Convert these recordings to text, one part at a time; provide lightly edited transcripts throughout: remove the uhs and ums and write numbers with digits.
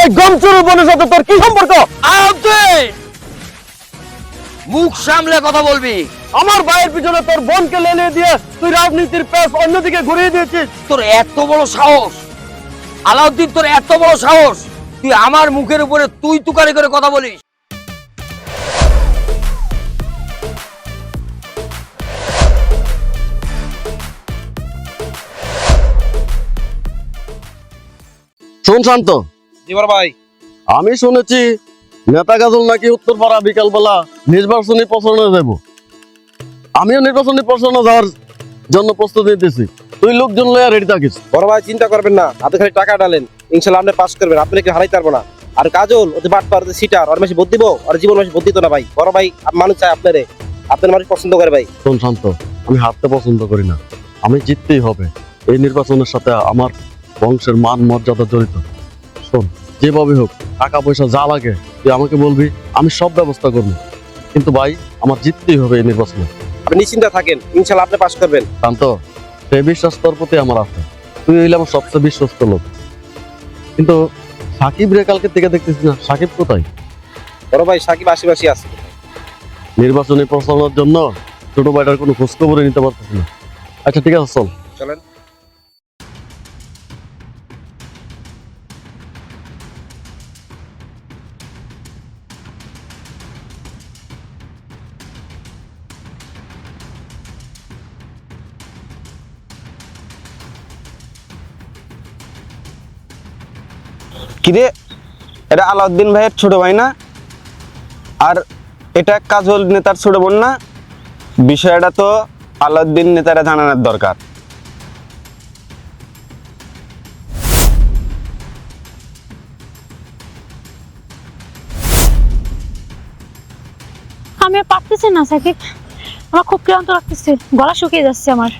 এই গমচুর বোনের সাথে তোর কি সম্পর্ক? মুখ সামলে কথা বলবি। আমার ভাইয়ের পিছনে তোর বোনকে লেলিয়ে দিয়ে তুই রাজনীতির পেস অন্যদিকে ঘুরিয়ে দিয়েছিস। তোর এত বড় সাহস আলাউদ্দিন, তোর এত বড় সাহস, তুই আমার মুখের উপরে তুই তুকারি করে কথা বলিস। শোন শান্ত, এবার ভাই আমি শুনেছি নেতা গাজল নাকি উত্তরপাড়া বিকালবেলা নির্বাচনী প্রচারণা যাব। আমিও নির্বাচনী প্রচারণা যাওয়ার জন্য প্রস্তুতি নিতেছি। তুই লোকজন লইয়া রেডি থাকিস। বড় ভাই চিন্তা করবেন না, আপনি খালি টাকা ডালেন, ইনশাল্লাহ আপনি পাস করবেন। আপনি কি হারাইতে পারবো না। আর কাজল ওদের বাটপার ওদের সিটার ওর মাসে ভোট দিব, আর জীবন মাসে ভোট দিত না ভাই। বড় ভাই মানুষ চায় আপনারে, আপনার মানুষ পছন্দ করে ভাই। শোন শান্ত, আমি হারতে পছন্দ করি না, আমি জিততেই হবে। এই নির্বাচনের সাথে আমার বংশের মান মর্যাদা জড়িত। শোন, যেভাবে হোক টাকা পয়সা যা লাগে তুই আমাকে বলবি, আমি সব ব্যবস্থা করবো। কিন্তু ভাই আমার জিততেই হবে এই নির্বাচনে। আপনি নিশ্চিন্তা থাকেন, ইনশাল্লাহ আপনি পাস করবেন। শান্ত, সেই বিশ্বাস তোর প্রতি আমার আছে। তুই হইলে আমার সবচেয়ে বিশ্বস্ত লোক। কিন্তু সাকিব রে কালকে থেকে দেখতেছি না, সাকিব কোথায়? বড় ভাই সাকিব আশিপাশি আছে। নির্বাচনী প্রচারণার জন্য ছোট ভাইটার কোনো খোঁজখবরই নিতে পারতেছি না। আচ্ছা ঠিক আছে, চল। চলেন। কিরে, এটা আলাউদ্দিন ভাইয়ের ছোট ভাই না? আর এটা কাজল নেতার ছোট বোন না? বিষয়টা তো আলাউদ্দিন নেতারা জানানোর দরকার। আমি আর পারতেছি না সাকিব, আমার খুব ক্লান্ত লাগতেছে, গলা শুকিয়ে যাচ্ছে আমার।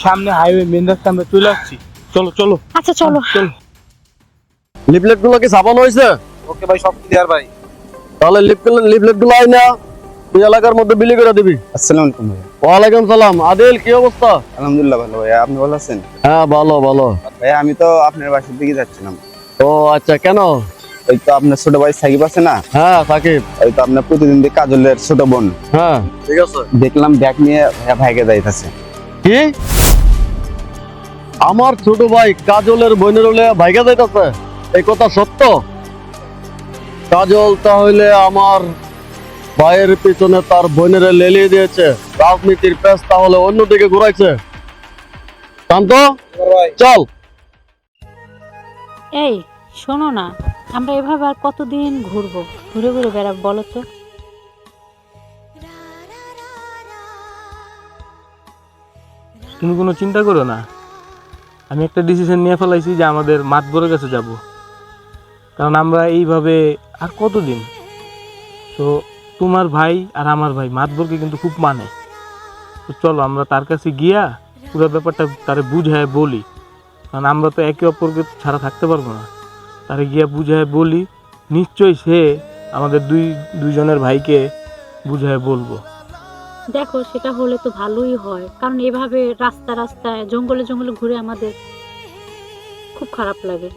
সামনে হাইওয়ে মেন রাস্তা, আমরা চলে আসছি। চলো চলো আচ্ছা চলো। চলো। লিফলেট গুলো কি ছাপানো হয়েছে? ওকে ভাই, সব ক্লিয়ার ভাই। তাহলে লিফলেট গুলো আই না, তুই এলাকার মধ্যে বিলি করে দিবি। আসসালামু আলাইকুম ভাই। ওয়ালাইকুম সালাম। আদিল, কি অবস্থা? আলহামদুলিল্লাহ ভালো ভাই, আপনি ভালো আছেন? হ্যাঁ ভালো ভালো। ভাই আমি তো আপনার বাসার দিকে যাচ্ছিলাম। ও আচ্ছা, কেন? ওই তো আপনার ছোট ভাই সাকিব আছে না? হ্যাঁ সাকিব। ওই তো আপনার প্রতিদিন দিয়ে কাজলের ছোট বোন, হ্যাঁ ঠিক আছে। দেখলাম ব্যাগ নিয়ে ভাইকে যাইতেছে। কি আমার ছোট ভাই কাজলের বোনের হলে ভাইগা যাইতেছে? এই কথা সত্য? কাজল তাহলে আমার ভাইয়ের পিছনে তার বোনের লেলিয়ে দিয়েছে, রাজনীতির পেস তাহলে অন্যদিকে ঘুরাইছে। শান্ত, চল। এই শোনো না, আমরা এভাবে আর কতদিন ঘুরবো, ঘুরে ঘুরে বেড়াবো বলো তো? তুমি কোনো চিন্তা করো না, আমি একটা ডিসিশন নিয়ে ফেলাইছি যে আমাদের মাতবরের কাছে যাব। কারণ আমরা এইভাবে আর কতদিন। তো তোমার ভাই আর আমার ভাই মাতবরকে কিন্তু খুব মানে। তো চলো আমরা তার কাছে গিয়া পুরো ব্যাপারটা তারে বুঝায় বলি। কারণ আমরা তো একে অপরকে ছাড়া থাকতে পারবো না। তারে গিয়া বুঝায় বলি, নিশ্চয়ই সে আমাদের দুইজনের ভাইকে বুঝায় বলবো। দেখো সেটা হলে তো ভালোই হয়, কারণ এভাবে রাস্তা রাস্তায় জঙ্গলে জঙ্গলে ঘুরে আমাদের খুব খারাপ লাগে,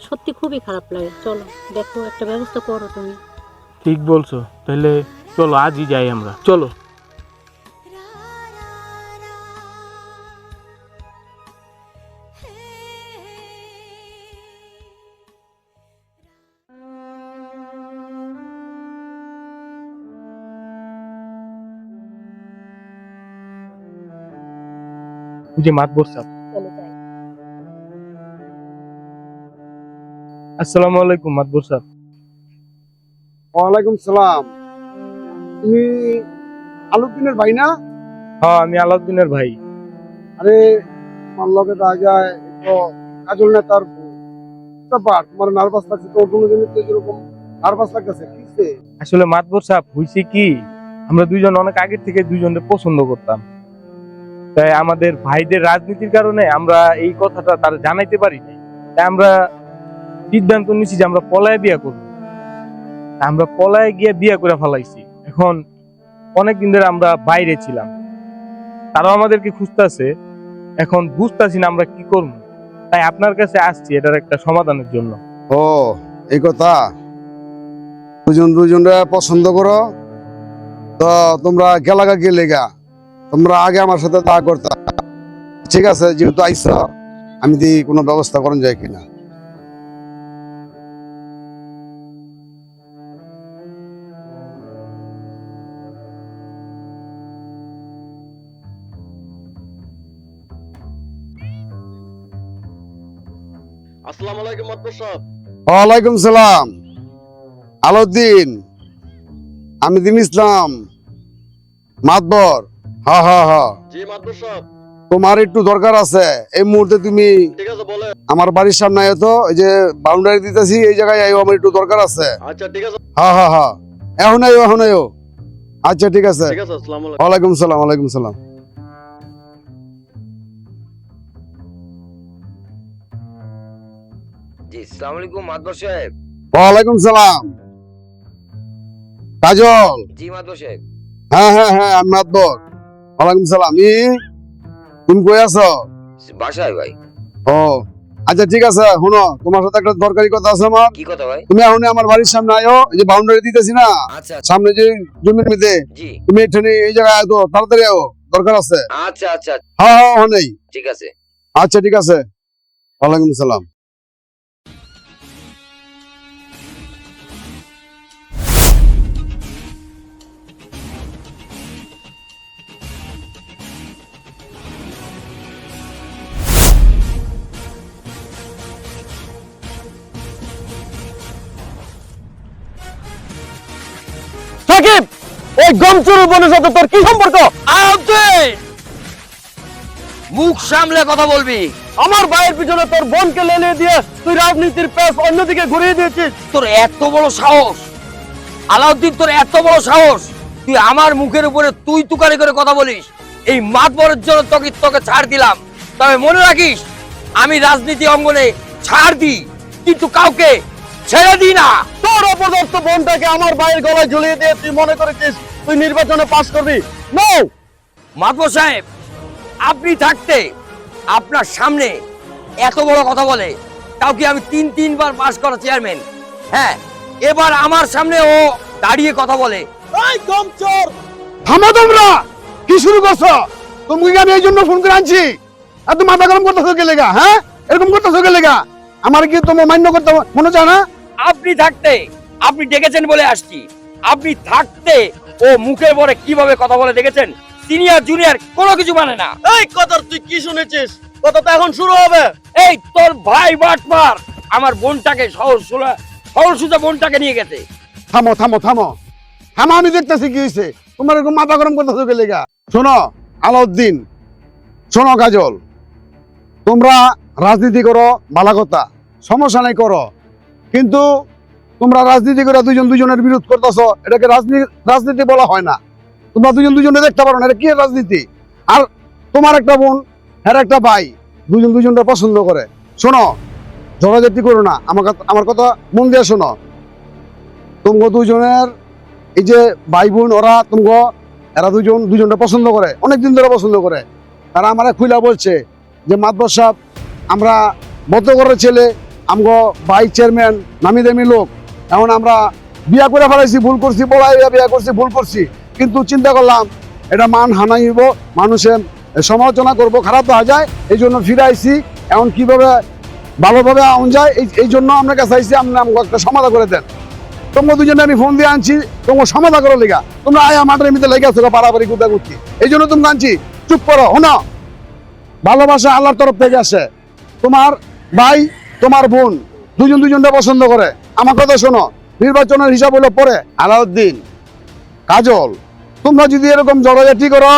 সত্যি খুবই খারাপ লাগে। চলো দেখো, একটা ব্যবস্থা করো তুমি। ঠিক বলছো, তাহলে চলো আজই যাই আমরা, চলো। যে মাতবর সাহেব, আসসালামু আলাইকুম মাতবর সাহেব। ওয়ালাইকুম সালাম। তুমি আলাউদ্দিনের ভাই না? হ্যাঁ আমি আলাউদ্দিনের ভাই। আরে আমার লগে দেখা যায় তো কাজল নেতার ব্যাপার, তোমার নার্ভাস লাগছে তো? কোনো জিনিস তো যেরকম নার্ভাস লাগতেছে, কি হইছে? আসলে মাতবর সাহেব হইছে কি, আমরা দুইজন অনেক আগে থেকে দুইজনকে পছন্দ করতাম। তাই আমাদের ভাইদের রাজনীতির কারণে আমরা এই কথাটা তার জানাইতে পারি নাই। তাই আমরা সিদ্ধান্ত নিয়েছি যে আমরা পলায় বিয়া করব। আমরা পলায় গিয়ে বিয়া করে ফেলাইছি। এখন অনেকদিন ধরে আমরা বাইরে ছিলাম, তারাও আমাদেরকে খুঁজতেছে। এখন বুঝতেছি না আমরা কি করবো, তাই আপনার কাছে আসছি এটার একটা সমাধানের জন্য। ও এই কথা দুজন দুজনরা পছন্দ করো তো তোমরা গেলাগা গেলে গা তোমরা আগে আমার সাথে তা করতা ঠিক আছে যেহেতু আইস আমি দি কোনো ব্যবস্থা করেন যায় কিনা আসসালামু আলাইকুম মাতবর সাহেব। ওয়ালাইকুম সালাম আলাউদ্দিন আমি দিন ইসলাম মাতবর হা হা হা জি মাতবর সাহেব। তোমার একটু দরকার আছে এই মুহূর্তে তুমি ঠিক আছে বলে। আমার বাড়ির সামনে আয় তো এই যে বাউন্ডারি দিতেছি এই জায়গায় আইও আমার একটু দরকার আছে আচ্ছা ঠিক আছে হা হা হা এখন আইও আচ্ছা ঠিক আছে ঠিক আছে। আসসালামু আলাইকুম। ওয়ালাইকুম সালাম ওয়ালাইকুম সালাম জি আসসালামু আলাইকুম মাদবর সাহেব। ওয়ালাইকুম সালাম কাজল জি মাদবর সাহেব। হ্যাঁ হ্যাঁ হ্যাঁ আমি মাতবর ওয়ালাইকুম সালাম তুমি কই আছো বাসায় ভাই। ও আচ্ছা ঠিক আছে শুনো তোমার সাথে একটা দরকারি কথা আছে আমার কি কথা ভাই? তুমি এখন আমার বাড়ির সামনে আয়ো এই যে বাউন্ডারি দিতেছি না আচ্ছা সামনে যে জমির মধ্যে জি তুমি এখানে এই জায়গায় আয় তো তাড়াতাড়ি আয়ো দরকার আছে আচ্ছা আচ্ছা হ্যাঁ হ্যাঁ হ্যাঁ নেই ঠিক আছে। আচ্ছা ঠিক আছে ওয়ালাইকুম সালাম সাকিব এই গমচুর বোনের সাথে তোর কি সম্পর্ক? আলাউদ্দিন মুখ সামলে কথা বলবি। আমার ভাইয়ের পিছনে তোর বোনকে লেলিয়ে দিয়ে তুই রাজনীতির পেস অন্যদিকে ঘুরিয়ে দিয়েছিস। তোর এত বড় সাহস আলাউদ্দিন, তোর এত বড় সাহস তুই আমার মুখের উপরে তুই তুকারি করে কথা বলিস। এই মাতবরের জন্য তোকে ছাড় দিলাম, তবে মনে রাখিস আমি রাজনীতি অঙ্গনে ছাড় দিই কিন্তু কাউকে ছেড়ে দিই না। তোর অপদস্থ বোনটাকে আমার ভাইয়ের গলায় ঝুলিয়ে দিয়ে তুই মনে করেছিস তুই নির্বাচনে পাস করবি? নো। মাতবর সাহেব আপনি থাকতে আপনার সামনে এত বড় কথা বলে কাউকে আমি তিনবার পাস করা চেয়ারম্যান, হ্যাঁ এবার আমার সামনে ও দাঁড়িয়ে কথা বলে। এই গমচোর থামো তোমরা কি শুরু করছো? তুমি কি আমি এই জন্য ফোন করে আনছি এত মাথা গরম করতেছো কে লেগা? হ্যাঁ এরকম করতেছো কে লেগা? আমার কি তোমার মান্য করতে মনে চায় না? আপনি থাকতে, আপনি ডেকেছেন বলে আসছি, আপনি থাকতে ও মুখের পরে কিভাবে কথা বলে দেখেছেন? সিনিয়র জুনিয়র কোনো কিছু মানে না। এই কথা তুই কি শুনেছিস? কথা তো এখন শুরু হবে। এই তোর ভাই বাটপার আমার বোনটাকে সহজ বোনটাকে নিয়ে গেছে। থামো থামো থামো থামো আমি দেখতেছি কি হয়েছে। তোমার এরকম মাথা গরম করতেছো কে লেগা? শোনো আলাউদ্দিন, শোনো কাজল, তোমরা রাজনীতি করো ভালো কথা, সমস্যা নাই করো, কিন্তু তোমরা রাজনীতি করে দুজনের বিরোধ করতেছো, এটাকে রাজনীতি বলা হয় না। তোমরা দুজনে দেখতে পারো না এটা কি রাজনীতি? আর তোমার একটা বোন আর একটা ভাই দুজনটা পছন্দ করে। শোনো ঝগড়াঝাটি করো না, আমার কথা মন দিয়ে শোনো। তোমরা দুজনের এই যে ভাই বোন ওরা এরা দুজনটা পছন্দ করে, অনেকদিন ধরে পছন্দ করে। তারা আমারা খুইলা বলছে যে মাতবর সাহেব আমরা বদ্ধঘরের ছেলে, আমগো ভাই চেয়ারম্যান নামি দামি লোক, এখন আমরা বিয়া করে ফেলাইছি, ভুল করছি, বিয়া করছি, ভুল করছি, কিন্তু চিন্তা করলাম এটা মান হানাইব, মানুষের সমালোচনা করব, খারাপ দেখা যায়, এই জন্য ফিরে আইছি। এখন কিভাবে ভালোভাবে আউন যায় এই জন্য আমরা কাছে আইছি, আপনি আমাকে একটা সমাধান করে দেন। তোমরা দুজনে আমি ফোন দিয়ে আনছি, তোমার সমাধান করো লেগা। তোমরা আয়া মাঠের মধ্যে লেগে আছো পারাপারি গুদা গুতি, এই জন্য তুমি আনছি। চুপ করো, শোনো ভালোবাসা আল্লাহর তরফ থেকে আসে। তোমার ভাই তোমার বোন দুজনটা পছন্দ করে। আমার কথা শোনো, নির্বাচনের হিসাব হলো পরে। আলাউদ্দিন, কাজল, তোমরা যদি এরকম জড়াজাটি করো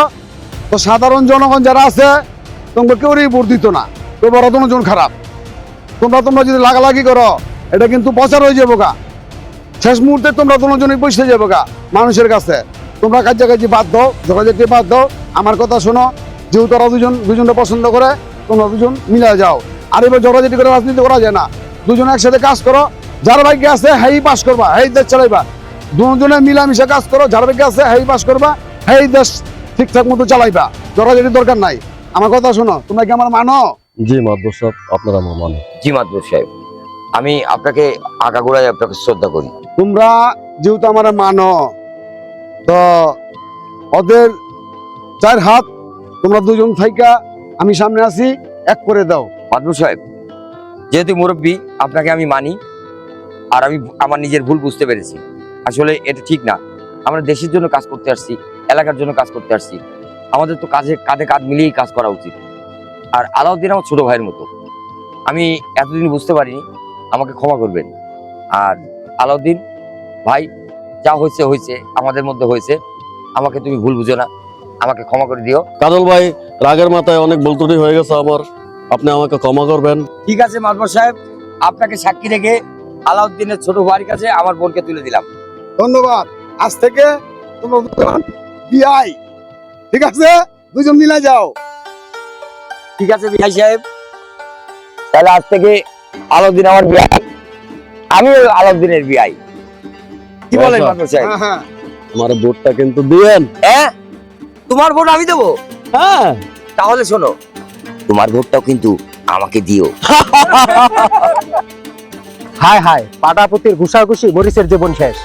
তো সাধারণ জনগণ যারা আছে তোমরা কেউই ভোট দিত না, তো বড় জন খারাপ। তোমরা যদি লাগালাগি করো এটা কিন্তু প্রচার হয়ে যাবো গা, শেষ মুহূর্তে তোমরা দুজনই বসে যাবো গা মানুষের কাছে। তোমরা কাছাকাছি বাদ দাও, ঝগড়াঝাটি বাদ দাও। আমার কথা শোনো, যেহেতু ওরা দুজনটা পছন্দ করে, তোমরা দুজন মিলে যাও। আর এবার ঝগড়াঝাটি করে রাজনীতি করা যায় না, দুজনে একসাথে কাজ করো। যার ভাগ্যে আছে হেই পাস করবা, হেই দেশ চালাইবা। দুজনে মিলামিশে কাজ করো, যার ভাগ্যে আছে হেই পাস করবা, হেই দেশ ঠিকঠাক মতো চালাইবা। ঝগড়াঝাটির দরকার নাই। আমার কথা শোনো, তোমরা কি আমার মানো? জি মাতবর সাহেব, আপনারা আমার মানে। জি মাতবর সাহেব। আমি আপনাকে আগাগোড়ায় আপনাকে শ্রদ্ধা করি। তোমরা যেহেতু আমার মানো, তো ওদের 4 হাত তোমরা দুজন থাইকা, আমি সামনে আছি, এক করে দাও। মাদবর সাহেব, যেহেতু মুরব্বী আপনাকে আমি মানি, আর আমি আমার নিজের ভুল বুঝতে পেরেছি। আসলে এটা ঠিক না। আমরা দেশের জন্য কাজ করতে আসছি, এলাকার জন্য কাজ করতে আসছি। আমাদের তো কাঁধে কাঁধ মিলিয়েই কাজ করা উচিত। আর আলাউদ্দিন আমার ছোট ভাইয়ের মতো, আমি এতদিন বুঝতে পারিনি, আমাকে ক্ষমা করবেন। আর আলাউদ্দিন ভাই, যা হয়েছে হয়েছে, আমাদের মধ্যে হয়েছে, আমাকে তুমি ভুল বুঝো না, আমাকে ক্ষমা করে দিও। কাজল ভাই, রাগের মাথায় অনেক ভুল ত্রুটি হয়ে গেছে আমার, আপনি আমাকে ক্ষমা করবেন। ঠিক আছে মাদবর সাহেব, আপনাকে সাক্ষী রেখে আলাউদ্দিনের ছোট ভাইয়ের কাছে আমার বোনকে তুলে দিলাম। ধন্যবাদ। আজ থেকে তোমরা দুজন বিআই, ঠিক আছে? দুজন মিলে যাও। ঠিক আছে বিআই সাহেব, তাহলে আজ থেকে আলাউদ্দিন আমার বিআই, আমিও আলাউদ্দিনের বিআই। কি বলেন আচ্ছা। মাদবর সাহেব? হ্যাঁ হ্যাঁ, আমার ভোটটা কিন্তু দিয়েন। হ্যাঁ, তোমার ভোট আমি দেবো। হ্যাঁ, তাহলে শোনো, তোমার ভোটটাও কিন্তু আমাকে দিও। হায় হায়, পাটাপতির ঘুষাঘুষি মরিচের জীবন শেষ।